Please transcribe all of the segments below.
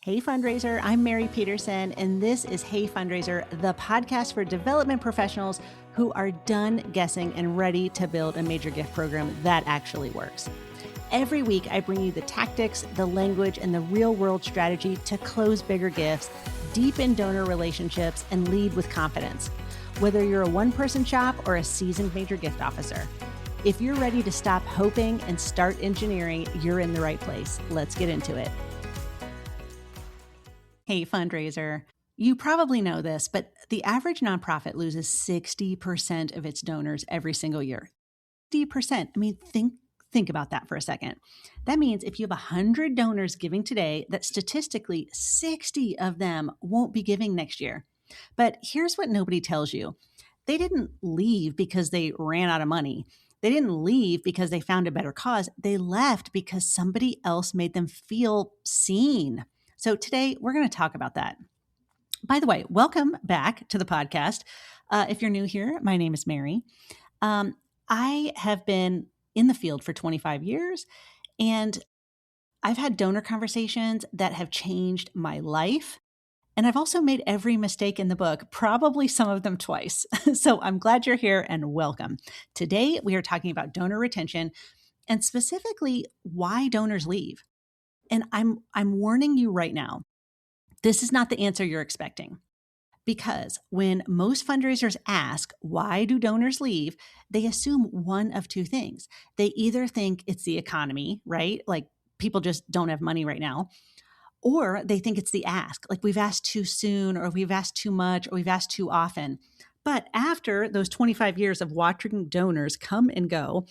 Hey Fundraiser, I'm Mary Petersen, and this is Hey Fundraiser, the podcast for development professionals who are done guessing and ready to build a major gift program that actually works. Every week, I bring you the tactics, the language, and the real-world strategy to close bigger gifts, deepen donor relationships, and lead with confidence. Whether you're a one-person shop or a seasoned major gift officer, if you're ready to stop hoping and start engineering, you're in the right place. Let's get into it. Hey, fundraiser. You probably know this, but the average nonprofit loses 60% of its donors every single year. 60%. I mean, think about that for a second. That means if you have 100 donors giving today, that statistically 60 of them won't be giving next year. But here's what nobody tells you. They didn't leave because they ran out of money. They didn't leave because they found a better cause. They left because somebody else made them feel seen. So today we're going to talk about that. By the way, welcome back to the podcast. If you're new here, my name is Mary. I have been in the field for 25 years, and I've had donor conversations that have changed my life. And I've also made every mistake in the book, probably some of them twice. So I'm glad you're here and welcome. Today, we are talking about donor retention and specifically why donors leave. And I'm warning you right now, this is not the answer you're expecting. Because when most fundraisers ask, why do donors leave? They assume one of two things. They either think it's the economy, right? Like people just don't have money right now. Or they think it's the ask, like we've asked too soon, or we've asked too much, or we've asked too often. But after those 25 years of watching donors come and go,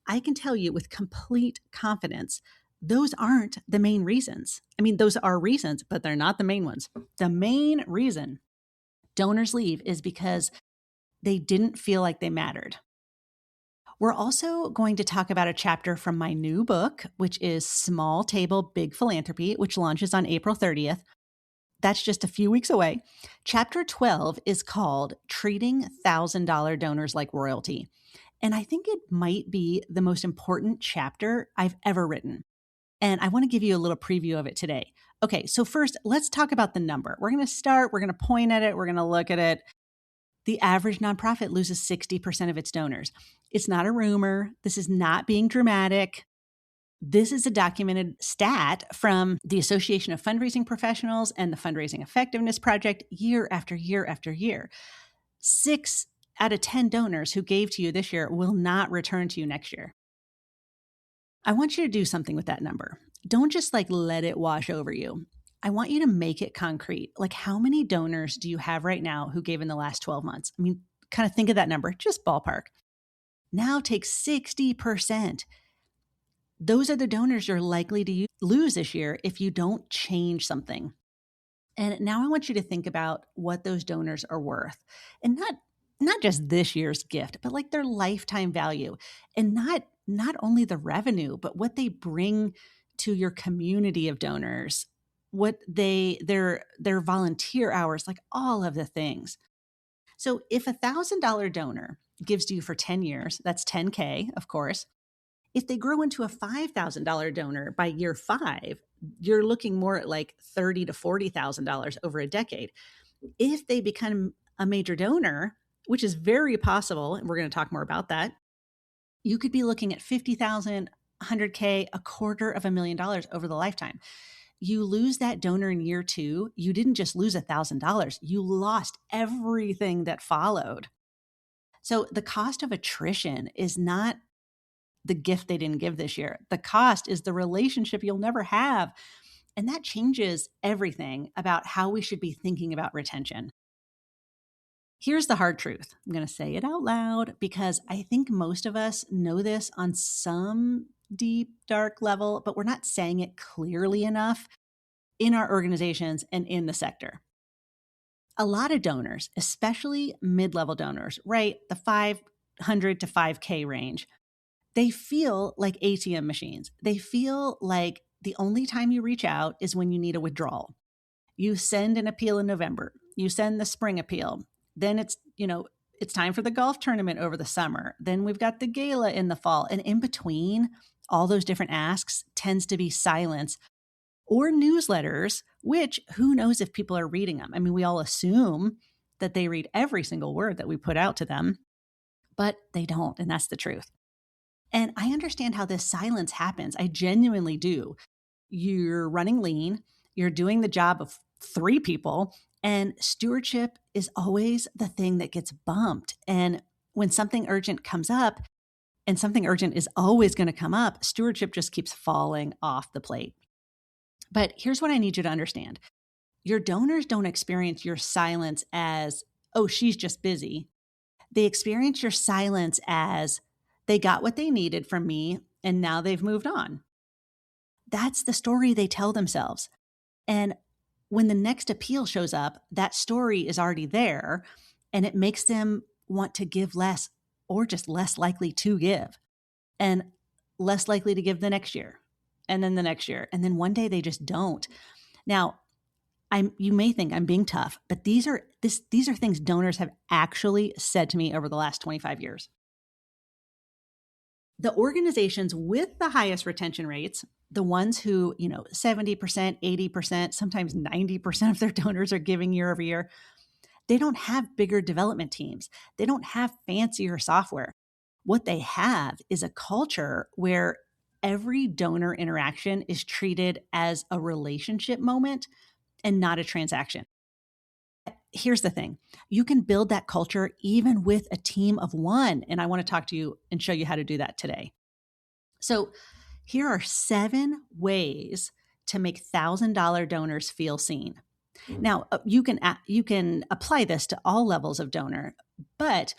I can tell you with complete confidence, those aren't the main reasons. I mean, those are reasons, but they're not the main ones. The main reason donors leave is because they didn't feel like they mattered. We're also going to talk about a chapter from my new book, which is Small Table, Big Philanthropy, which launches on April 30th. That's just a few weeks away. Chapter 12 is called Treating $1,000 Donors Like Royalty. And I think it might be the most important chapter I've ever written. And I want to give you a little preview of it today. Okay, so first, let's talk about the number. We're going to point at it, we're going to look at it. The average nonprofit loses 60% of its donors. It's not a rumor. This is not being dramatic. This is a documented stat from the Association of Fundraising Professionals and the Fundraising Effectiveness Project year after year after year. 6 out of 10 donors who gave to you this year will not return to you next year. I want you to do something with that number. Don't just let it wash over you. I want you to make it concrete. Like, how many donors do you have right now who gave in the last 12 months? I mean, kind of think of that number, just ballpark. Now take 60%. Those are the donors you're likely to lose this year if you don't change something. And now I want you to think about what those donors are worth. And not just this year's gift, but like their lifetime value. And not only the revenue, but what they bring to your community of donors, what their volunteer hours, like all of the things. So if $1,000 donor gives to you for 10 years, that's 10K, of course. If they grow into a $5,000 donor by year 5, you're looking more at like $30,000 to $40,000 over a decade. If they become a major donor, which is very possible, and we're going to talk more about that, you could be looking at $50,000, $100K, $250,000 over the lifetime. You lose that donor in year 2, you didn't just lose $1,000, you lost everything that followed. So the cost of attrition is not the gift they didn't give this year. The cost is the relationship you'll never have. And that changes everything about how we should be thinking about retention. Here's the hard truth. I'm going to say it out loud because I think most of us know this on some deep, dark level, but we're not saying it clearly enough in our organizations and in the sector. A lot of donors, especially mid-level donors, right? The 500 to 5K range, they feel like ATM machines. They feel like the only time you reach out is when you need a withdrawal. You send an appeal in November. You send the spring appeal. Then it's time for the golf tournament over the summer. Then we've got the gala in the fall. And in between all those different asks tends to be silence or newsletters, which who knows if people are reading them. I mean, we all assume that they read every single word that we put out to them, but they don't. And that's the truth. And I understand how this silence happens. I genuinely do. You're running lean, you're doing the job of three people, and stewardship is always the thing that gets bumped. And when something urgent comes up, and something urgent is always going to come up, stewardship just keeps falling off the plate. But here's what I need you to understand. Your donors don't experience your silence as, oh, she's just busy. They experience your silence as they got what they needed from me and now they've moved on. That's the story they tell themselves. And when the next appeal shows up, that story is already there and it makes them want to give less or just less likely to give and less likely to give the next year and then the next year. And then one day they just don't. Now, you may think I'm being tough, but these are things donors have actually said to me over the last 25 years. The organizations with the highest retention rates, the ones who, 70%, 80%, sometimes 90% of their donors are giving year over year, they don't have bigger development teams. They don't have fancier software. What they have is a culture where every donor interaction is treated as a relationship moment and not a transaction. Here's the thing. You can build that culture even with a team of one. And I want to talk to you and show you how to do that today. So here are 7 ways to make $1,000 donors feel seen. Now, you can apply this to all levels of donor, but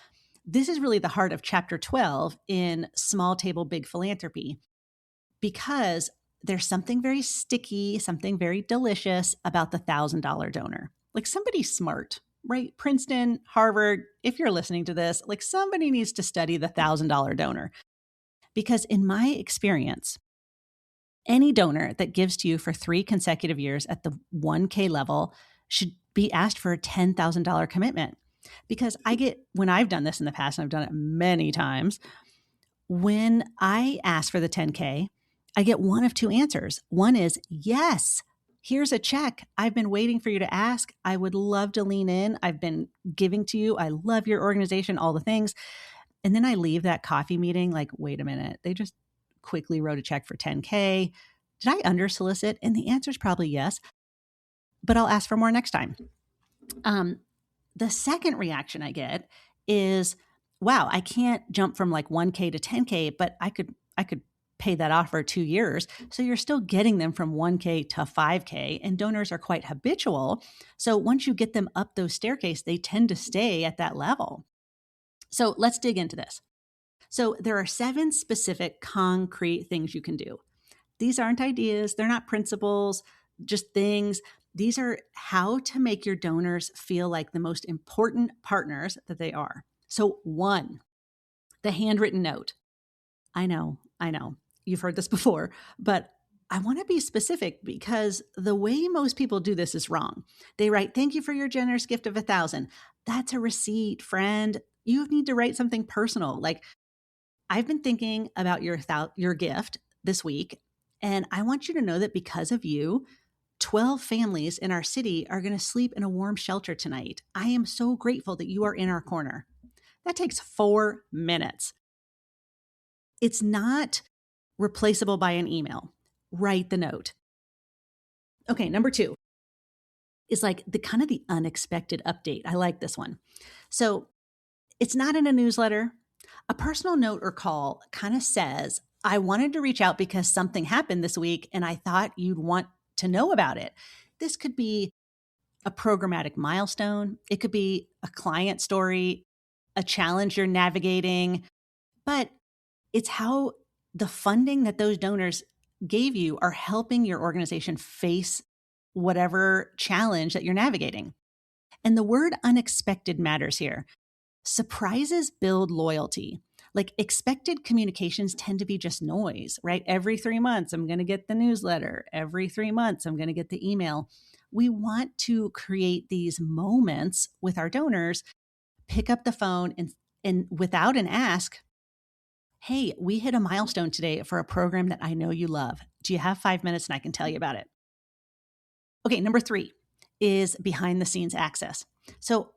this is really the heart of chapter 12 in Small Table, Big Philanthropy, because there's something very sticky, something very delicious about the $1,000 donor. Like somebody smart, right? Princeton, Harvard, if you're listening to this, like somebody needs to study the $1,000 donor. Because in my experience, any donor that gives to you for 3 consecutive years at the 1K level should be asked for a $10,000 commitment. Because when I've done this in the past, and I've done it many times, when I ask for the 10K, I get one of 2 answers. One is, yes, here's a check. I've been waiting for you to ask. I would love to lean in. I've been giving to you. I love your organization, all the things. And then I leave that coffee meeting like, wait a minute, they just quickly wrote a check for 10K. Did I undersolicit? And the answer is probably yes, but I'll ask for more next time. The second reaction I get is, wow, I can't jump from like 1K to 10K, but I could pay that off for 2 years. So you're still getting them from 1K to 5K, and donors are quite habitual. So once you get them up those staircase, they tend to stay at that level. So let's dig into this. So there are 7 specific concrete things you can do. These aren't ideas. They're not principles, just things. These are how to make your donors feel like the most important partners that they are. So 1, the handwritten note. I know. You've heard this before, but I want to be specific because the way most people do this is wrong. They write, thank you for your generous gift of 1,000. That's a receipt, friend. You need to write something personal. Like, I've been thinking about your gift this week, and I want you to know that because of you, 12 families in our city are going to sleep in a warm shelter tonight. I am so grateful that you are in our corner. That takes 4 minutes. It's not replaceable by an email. Write the note. Okay, number 2 is like the unexpected update. I like this one. So it's not in a newsletter. A personal note or call kind of says, I wanted to reach out because something happened this week and I thought you'd want to know about it. This could be a programmatic milestone. It could be a client story, a challenge you're navigating, but it's how the funding that those donors gave you are helping your organization face whatever challenge that you're navigating. And the word unexpected matters here. Surprises build loyalty. Like expected communications tend to be just noise, right? Every 3 months, I'm going to get the newsletter. Every 3 months, I'm going to get the email. We want to create these moments with our donors, pick up the phone and without an ask, hey, we hit a milestone today for a program that I know you love. Do you have 5 minutes and I can tell you about it? Okay, number 3 is behind the scenes access. So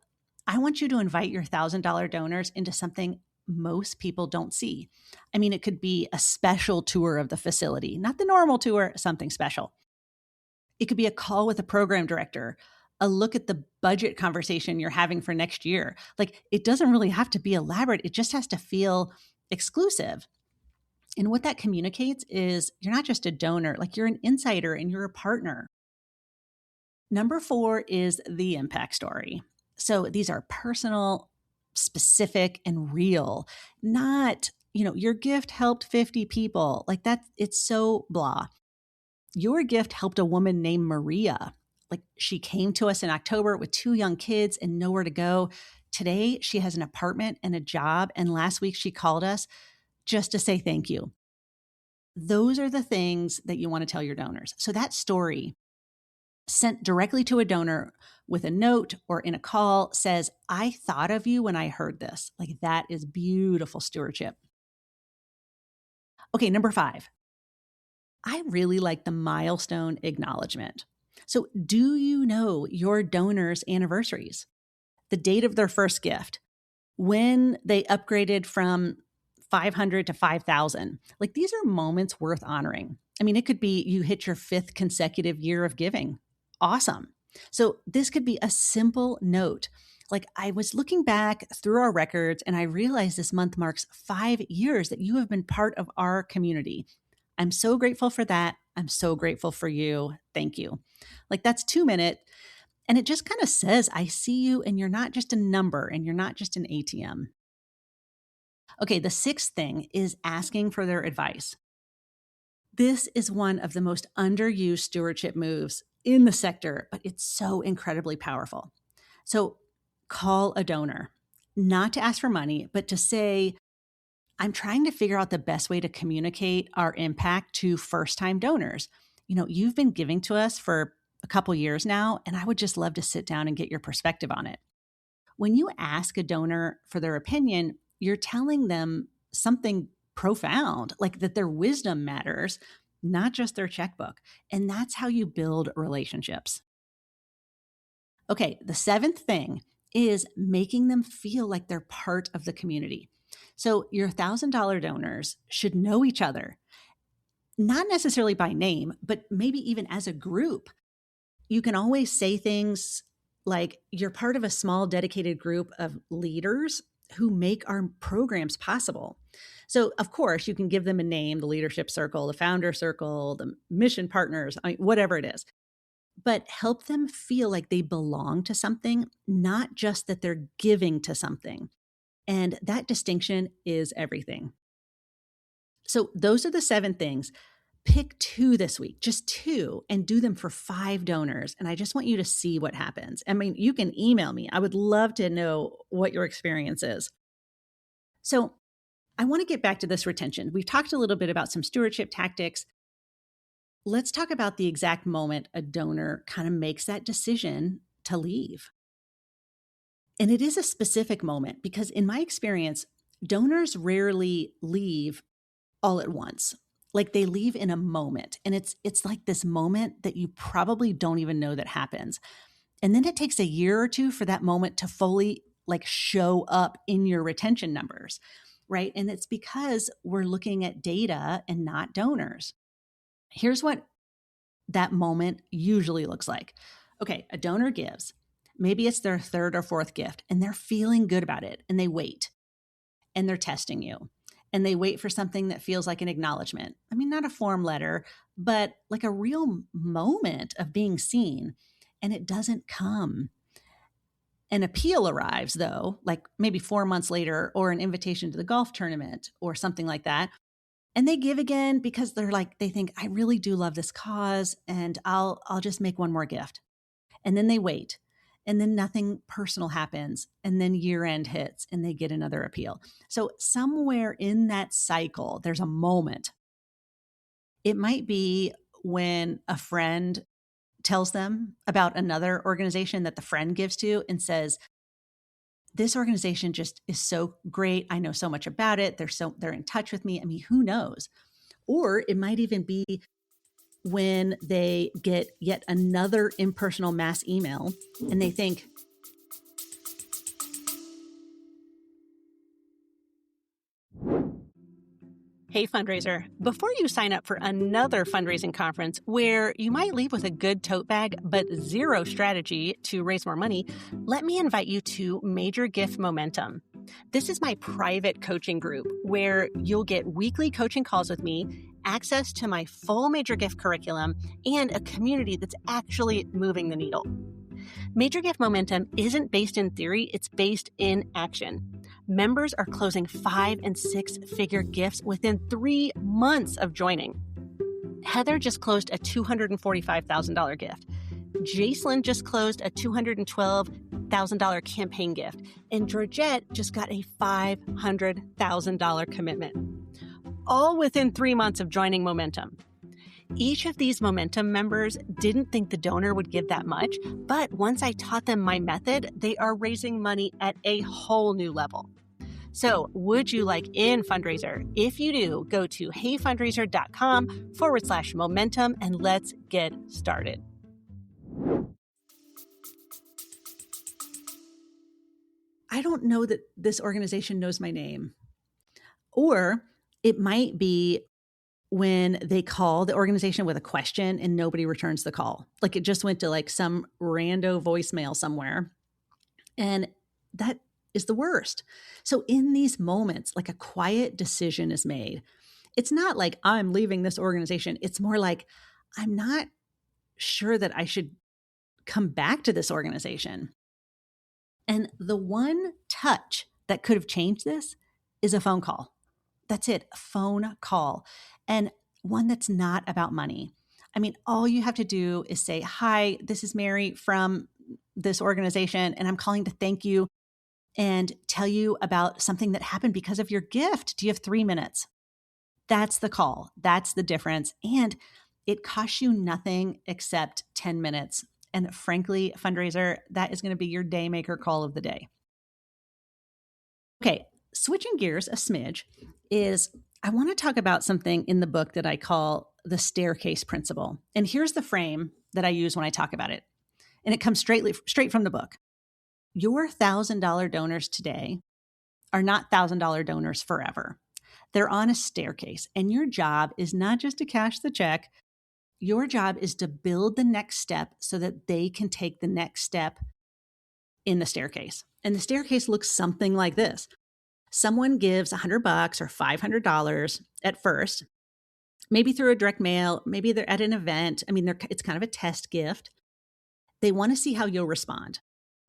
I want you to invite your $1,000 donors into something most people don't see. I mean, it could be a special tour of the facility, not the normal tour, something special. It could be a call with a program director, a look at the budget conversation you're having for next year. Like, it doesn't really have to be elaborate, it just has to feel exclusive. And what that communicates is you're not just a donor, like you're an insider and you're a partner. Number 4 is the impact story. So these are personal, specific, and real, not, your gift helped 50 people. Like that, it's so blah. Your gift helped a woman named Maria. Like, she came to us in October with 2 young kids and nowhere to go. Today, she has an apartment and a job. And last week, she called us just to say thank you. Those are the things that you want to tell your donors. So that story sent directly to a donor with a note or in a call says, I thought of you when I heard this. Like, that is beautiful stewardship. Okay, number 5. I really like the milestone acknowledgement. So, do you know your donors' anniversaries? The date of their first gift, when they upgraded from 500 to 5,000. Like, these are moments worth honoring. I mean, it could be you hit your 5th consecutive year of giving. Awesome. So, this could be a simple note. Like, I was looking back through our records and I realized this month marks 5 years that you have been part of our community. I'm so grateful for that. I'm so grateful for you. Thank you. Like, that's 2 minutes. And it just kind of says, I see you and you're not just a number and you're not just an ATM. Okay, the 6th thing is asking for their advice. This is one of the most underused stewardship moves in the sector, but it's so incredibly powerful. So call a donor, not to ask for money, but to say, I'm trying to figure out the best way to communicate our impact to first-time donors. You've been giving to us for a couple years now, and I would just love to sit down and get your perspective on it. When you ask a donor for their opinion, you're telling them something profound, like that their wisdom matters, not just their checkbook. And that's how you build relationships. Okay, the 7th thing is making them feel like they're part of the community. So your $1,000 donors should know each other, not necessarily by name, but maybe even as a group. You can always say things like, you're part of a small dedicated group of leaders who make our programs possible. So, of course, you can give them a name, the leadership circle, the founder circle, the mission partners, whatever it is, but help them feel like they belong to something, not just that they're giving to something. And that distinction is everything. So, those are the 7 things. Pick 2 this week, just 2, and do them for 5 donors. And I just want you to see what happens. I mean, you can email me. I would love to know what your experience is. So I want to get back to this retention. We've talked a little bit about some stewardship tactics. Let's talk about the exact moment a donor kind of makes that decision to leave. And it is a specific moment because in my experience, donors rarely leave all at once. Like, they leave in a moment, and it's like this moment that you probably don't even know that happens. And then it takes a year or 2 for that moment to fully like show up in your retention numbers, right? And it's because we're looking at data and not donors. Here's what that moment usually looks like. Okay, a donor gives. Maybe it's their 3rd or 4th gift and they're feeling good about it and they wait and they're testing you and they wait for something that feels like an acknowledgement. I mean, not a form letter, but like a real moment of being seen, and it doesn't come. An appeal arrives, though, like maybe 4 months later, or an invitation to the golf tournament or something like that. And they give again because they think, I really do love this cause and I'll just make one more gift. And then they wait. And then nothing personal happens. And then year end hits and they get another appeal. So somewhere in that cycle, there's a moment. It might be when a friend tells them about another organization that the friend gives to and says, this organization just is so great. I know so much about it. They're in touch with me. I mean, who knows? Or it might even be when they get yet another impersonal mass email and they think, hey, fundraiser, before you sign up for another fundraising conference where you might leave with a good tote bag but zero strategy to raise more money, let me invite you to Major Gift Momentum. This is my private coaching group where you'll get weekly coaching calls with me, access to my full Major Gift curriculum, and a community that's actually moving the needle. Major Gift Momentum isn't based in theory, it's based in action. Members are closing 5- and 6-figure gifts within 3 months of joining. Heather just closed a $245,000 gift. Jacelyn just closed a $212,000 campaign gift. And Georgette just got a $500,000 commitment. All within 3 months of joining Momentum. Each of these Momentum members didn't think the donor would give that much, but once I taught them my method, they are raising money at a whole new level. So would you like in, fundraiser? If you do, go to heyfundraiser.com/momentum and let's get started. I don't know that this organization knows my name. Or it might be when they call the organization with a question and nobody returns the call. Like it just went to like some rando voicemail somewhere. And that is the worst. So in these moments, like a quiet decision is made. It's not like I'm leaving this organization. It's more like I'm not sure that I should come back to this organization. And the one touch that could have changed this is a phone call. That's it, a phone call. And one that's not about money. I mean, all you have to do is say, hi, this is Mary from this organization, and I'm calling to thank you and tell you about something that happened because of your gift. Do you have 3 minutes? That's the call. That's the difference. And it costs you nothing except 10 minutes. And frankly, fundraiser, that is going to be your day maker call of the day. Okay, switching gears a smidge is I want to talk about something in the book that I call the staircase principle. And here's the frame that I use when I talk about it. And it comes straight from the book. Your $1,000 donors today are not $1,000 donors forever. They're on a staircase, and your job is not just to cash the check. Your job is to build the next step so that they can take the next step in the staircase. And the staircase looks something like this. Someone gives $100 or $500 at first, maybe through a direct mail, maybe they're at an event. I mean, it's kind of a test gift. They want to see how you'll respond.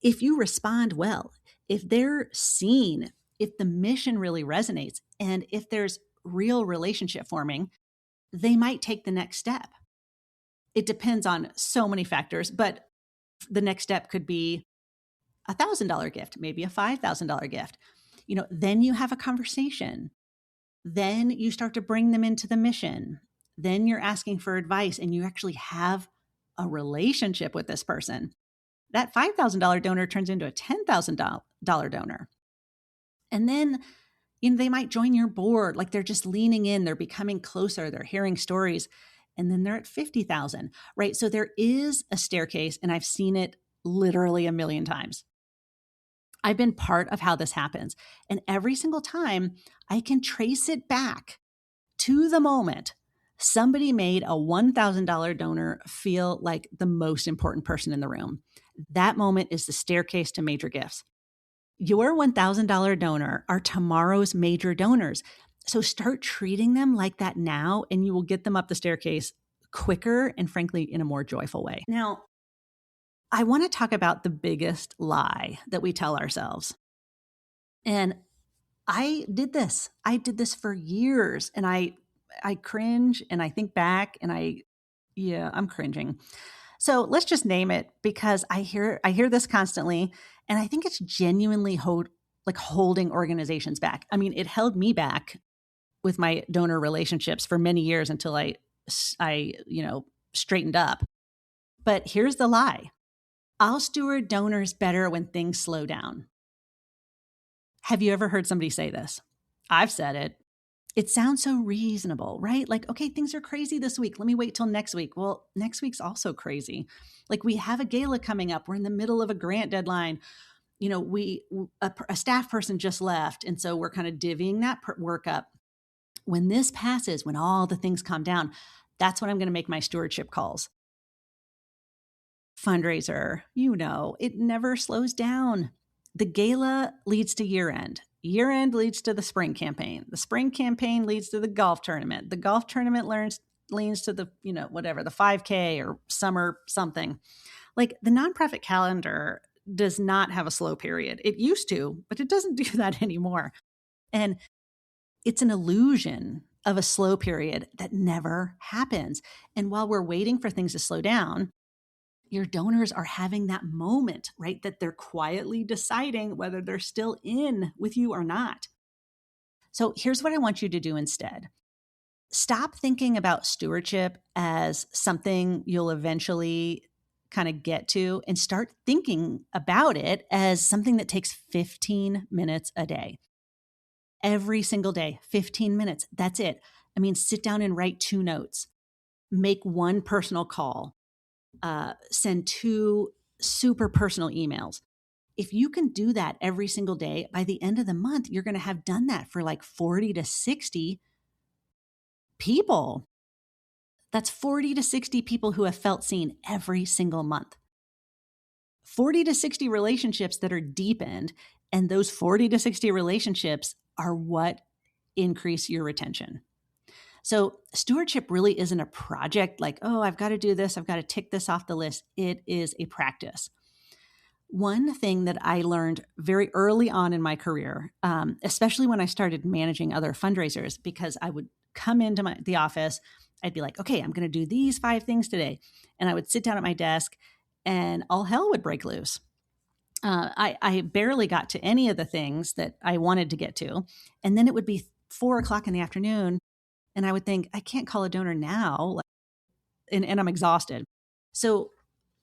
If you respond well, if they're seen, if the mission really resonates, and if there's real relationship forming, they might take the next step. It depends on so many factors, but the next step could be a $1,000 gift, maybe a $5,000 gift. Then you have a conversation. Then you start to bring them into the mission. Then you're asking for advice and you actually have a relationship with this person. That $5,000 donor turns into a $10,000 donor. And then, they might join your board, like they're just leaning in, they're becoming closer, they're hearing stories, and then they're at 50,000, right? So there is a staircase, and I've seen it literally a million times. I've been part of how this happens. And every single time I can trace it back to the moment somebody made a $1,000 donor feel like the most important person in the room. That moment is the staircase to major gifts. Your $1,000 donor are tomorrow's major donors. So start treating them like that now, and you will get them up the staircase quicker and frankly, in a more joyful way. Now, I want to talk about the biggest lie that we tell ourselves. And I did this for years, and I cringe and I think back and I'm cringing. So let's just name it, because I hear this constantly, and I think it's genuinely holding organizations back. I mean, it held me back with my donor relationships for many years until I straightened up. But here's the lie. I'll steward donors better when things slow down. Have you ever heard somebody say this? I've said it. It sounds so reasonable, right? Like, okay, things are crazy this week. Let me wait till next week. Well, next week's also crazy. Like, we have a gala coming up. We're in the middle of a grant deadline. You know, a staff person just left. And so we're kind of divvying that work up. When this passes, when all the things calm down, that's when I'm going to make my stewardship calls. Fundraiser, it never slows down. The gala leads to year end. Year end leads to the spring campaign. The spring campaign leads to the golf tournament. The golf tournament leans to the, whatever, the 5K or summer something. Like, the nonprofit calendar does not have a slow period. It used to, but it doesn't do that anymore. And it's an illusion of a slow period that never happens. And while we're waiting for things to slow down, your donors are having that moment, right? That they're quietly deciding whether they're still in with you or not. So here's what I want you to do instead. Stop thinking about stewardship as something you'll eventually kind of get to, and start thinking about it as something that takes 15 minutes a day. Every single day, 15 minutes. That's it. I mean, sit down and write 2 notes, make 1 personal call, send 2 super personal emails. If you can do that every single day, by the end of the month, you're going to have done that for like 40 to 60 people. That's 40 to 60 people who have felt seen every single month. 40 to 60 relationships that are deepened, and those 40 to 60 relationships are what increase your retention. So stewardship really isn't a project like, oh, I've got to do this, I've got to tick this off the list. It is a practice. One thing that I learned very early on in my career, especially when I started managing other fundraisers, because I would come into the office, I'd be like, okay, I'm going to do these 5 things today. And I would sit down at my desk and all hell would break loose. I barely got to any of the things that I wanted to get to. And then it would be 4:00 in the afternoon. And I would think, I can't call a donor now. And I'm exhausted. So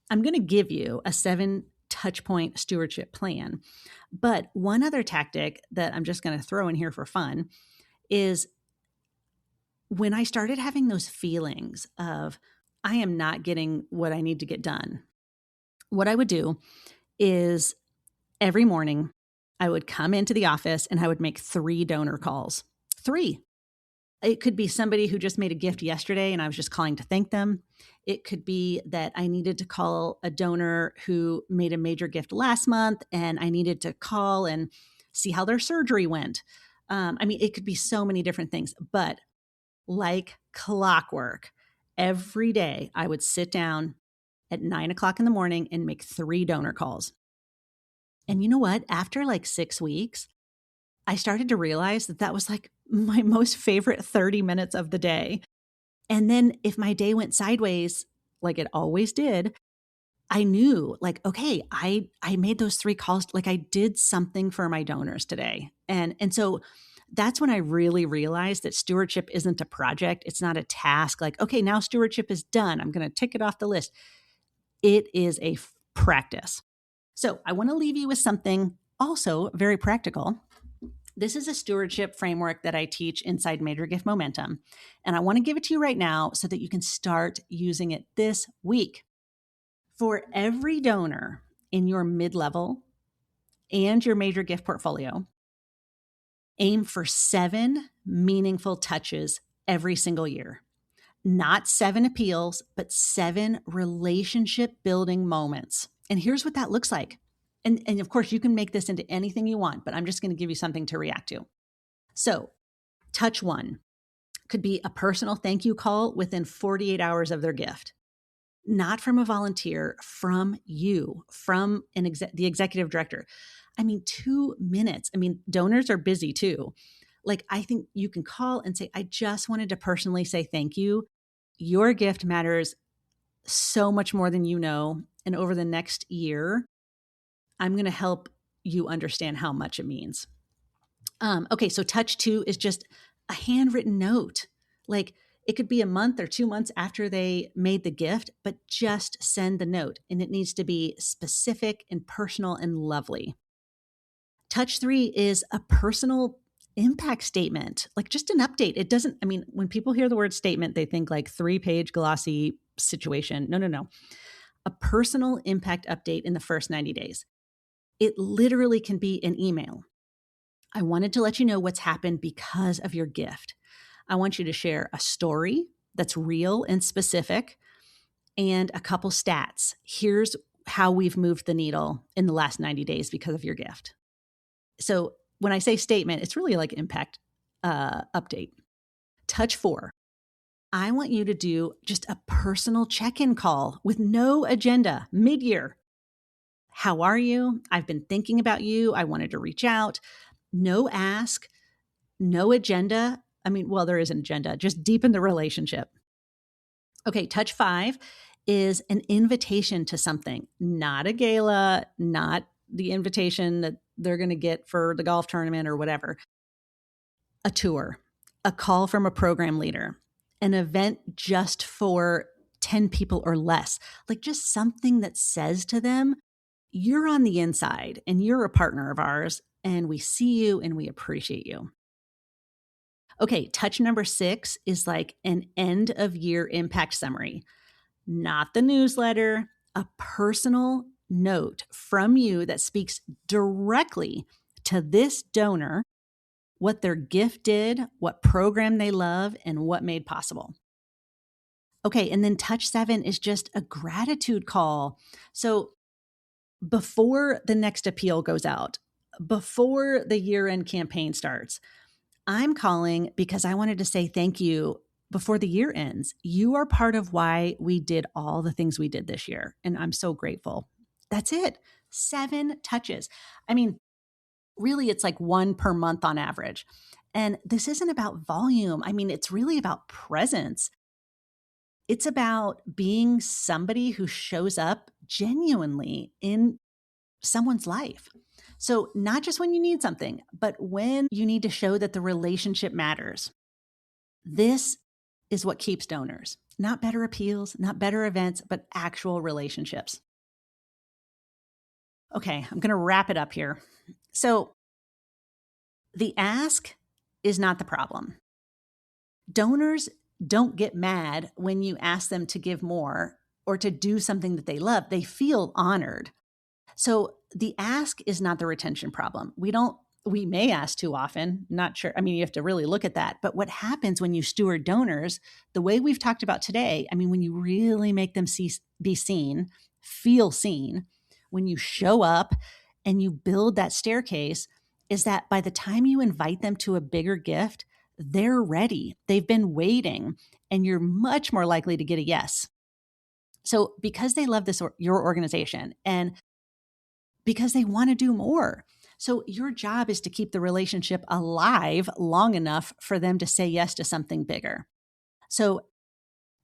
I'm going to give you a 7 touch point stewardship plan. But one other tactic that I'm just going to throw in here for fun is when I started having those feelings of, I am not getting what I need to get done, what I would do is every morning I would come into the office and I would make 3 donor calls. 3. It could be somebody who just made a gift yesterday and I was just calling to thank them. It could be that I needed to call a donor who made a major gift last month and I needed to call and see how their surgery went. It could be so many different things, but like clockwork, every day I would sit down at 9:00 in the morning and make 3 donor calls. And you know what? After like 6 weeks, I started to realize that was like my most favorite 30 minutes of the day. And then if my day went sideways, like it always did, I knew like, okay, I made those 3 calls. Like I did something for my donors today. And so that's when I really realized that stewardship isn't a project. It's not a task like, okay, now stewardship is done. I'm going to tick it off the list. It is a practice. So I want to leave you with something also very practical. This is a stewardship framework that I teach inside Major Gift Momentum. And I want to give it to you right now so that you can start using it this week. For every donor in your mid-level and your major gift portfolio, aim for 7 meaningful touches every single year. Not 7 appeals, but 7 relationship building moments. And here's what that looks like. And of course, you can make this into anything you want, but I'm just going to give you something to react to. So, touch 1 could be a personal thank you call within 48 hours of their gift. Not from a volunteer, from you, from the executive director. 2 minutes. Donors are busy too. Like, I think you can call and say, I just wanted to personally say thank you. Your gift matters so much more than you know. And over the next year, I'm going to help you understand how much it means. Okay, so touch 2 is just a handwritten note. Like it could be a month or 2 months after they made the gift, but just send the note. And it needs to be specific and personal and lovely. Touch 3 is a personal impact statement, like just an update. It doesn't, I mean, when people hear the word statement, they think like 3-page glossy situation. No, no, no. A personal impact update in the first 90 days. It literally can be an email. I wanted to let you know what's happened because of your gift. I want you to share a story that's real and specific and a couple stats. Here's how we've moved the needle in the last 90 days because of your gift. So when I say statement, it's really like impact update. Touch 4. I want you to do just a personal check-in call with no agenda mid-year. How are you? I've been thinking about you. I wanted to reach out. No ask, no agenda. I mean, well, there is an agenda. Just deepen the relationship. Okay, touch 5 is an invitation to something, not a gala, not the invitation that they're going to get for the golf tournament or whatever. A tour, a call from a program leader, an event just for 10 people or less, like just something that says to them, you're on the inside and you're a partner of ours and we see you and we appreciate you. Okay, touch number 6 is like an end of year impact summary, not the newsletter, a personal note from you that speaks directly to this donor, what their gift did, what program they love, and what made possible. Okay, and then touch 7 is just a gratitude call. So before the next appeal goes out, before the year-end campaign starts, I'm calling because I wanted to say thank you before the year ends. You are part of why we did all the things we did this year, and I'm so grateful. That's it. 7 touches. I mean, really, it's like 1 per month on average. And this isn't about volume. I mean, it's really about presence. It's about being somebody who shows up genuinely in someone's life. So not just when you need something, but when you need to show that the relationship matters. This is what keeps donors. Not better appeals, not better events, but actual relationships. Okay, I'm going to wrap it up here. So the ask is not the problem. Donors don't get mad when you ask them to give more or to do something that they love. They feel honored. So the ask is not the retention problem. We may ask too often, not sure. I mean, you have to really look at that. But what happens when you steward donors, the way we've talked about today, I mean, when you really make them be seen, feel seen, when you show up and you build that staircase, is that by the time you invite them to a bigger gift, they're ready. They've been waiting, and you're much more likely to get a yes. So because they love your organization, and because they want to do more. So your job is to keep the relationship alive long enough for them to say yes to something bigger. So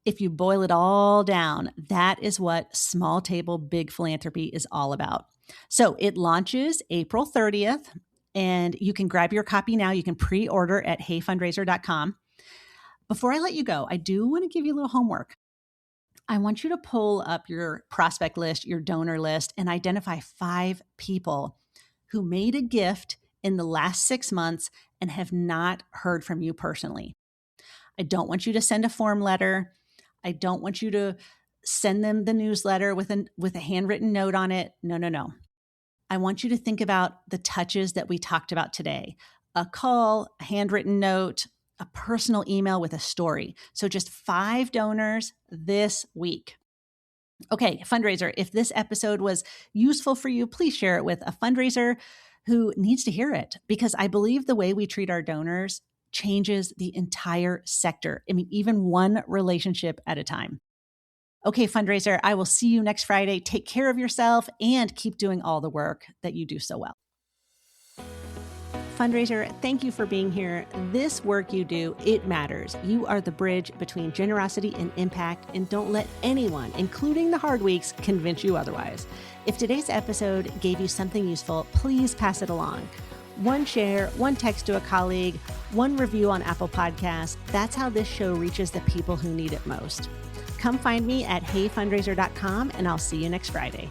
if you boil it all down, that is what Small Table Big Philanthropy is all about. So it launches April 30th, and you can grab your copy now. You can pre-order at heyfundraiser.com. Before I let you go, I do want to give you a little homework. I want you to pull up your prospect list, your donor list, and identify 5 people who made a gift in the last 6 months and have not heard from you personally. I don't want you to send a form letter. I don't want you to send them the newsletter with a handwritten note on it. No, no, no. I want you to think about the touches that we talked about today. A call, a handwritten note, a personal email with a story. So just 5 donors this week. Okay, fundraiser, if this episode was useful for you, please share it with a fundraiser who needs to hear it, because I believe the way we treat our donors changes the entire sector. I mean, even one relationship at a time. Okay, fundraiser, I will see you next Friday. Take care of yourself and keep doing all the work that you do so well. Fundraiser, thank you for being here. This work you do, it matters. You are the bridge between generosity and impact, and don't let anyone, including the hard weeks, convince you otherwise. If today's episode gave you something useful, please pass it along. 1 share, 1 text to a colleague, 1 review on Apple Podcasts. That's how this show reaches the people who need it most. Come find me at heyfundraiser.com, and I'll see you next Friday.